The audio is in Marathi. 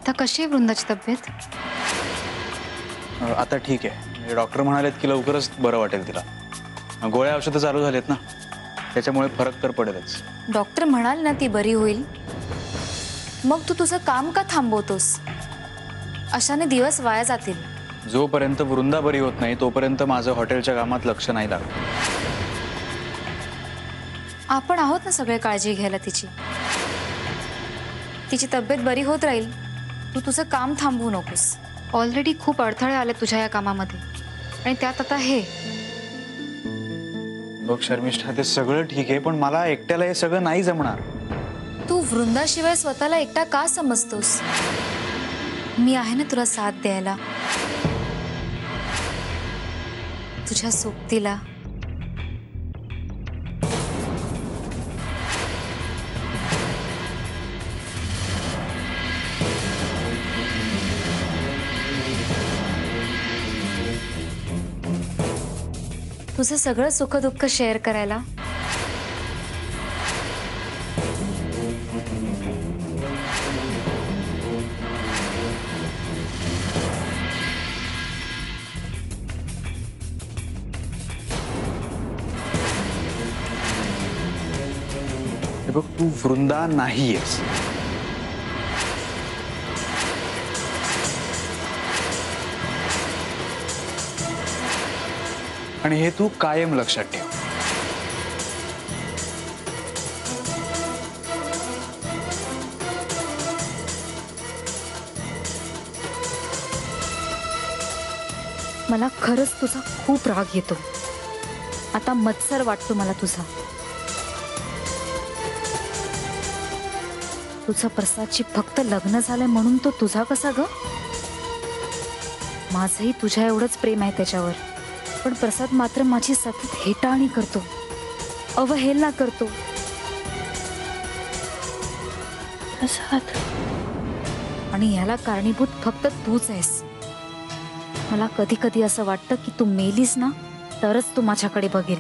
आता कशी आहे वृंदाची तब्येत? आता ठीक आहे. डॉक्टर म्हणालेत की लवकरच बरं वाटेल तिला. गोळ्या औषधं चालू झालेत ना, त्याच्यामुळे फरक तर पडेलच. डॉक्टर म्हणाल ना ती बरी होईल, मग तू तुझं काम का थांबवतोस? अशाने दिवस वाया जातील. जोपर्यंत वृंदा बरी होत नाही तोपर्यंत माझं हॉटेलच्या कामात लक्ष नाही लागत. आपण आहोत ना सगळे काळजी घ्यायला तिची. तिची तब्येत बरी होत राहील. तू तुझं काम थांबवू नकोस. ऑलरेडी खूप अडथळे आले तुझ्या या कामामध्ये आणि त्यात आता हे. बघ शर्मिष्ठा, ते सगळं ठीक आहे, पण मला एकट्याला हे सगळं नाही जमणार. तू वृंदाशिवाय स्वतःला एकटा का समजतोस? मी आहे ना तुला साथ द्यायला, तुझ्या सोबतीला. तुझं सगळं सुख दुःख शेअर करायला. बघ, तू वृंदा नाहीयेस. आणि हे तू कायम लक्षात ठेव. मला खरंच तुझा खूप राग येतो. आता मत्सर वाटतो मला तुझा. तुझं प्रसादची फक्त लग्न झालंय म्हणून तो तुझा कसा ग? माझंही तुझ्या एवढंच प्रेम आहे त्याच्यावर, पण प्रसाद मात्र माझी सतत हेटाळणी करतो, अवहेलना करतो. प्रसाद, आणि याला कारणीभूत फक्त तूच आहेस. मला कधी कधी असं वाटतं की तू मेलीस ना तरच तू माझ्याकडे बघेल.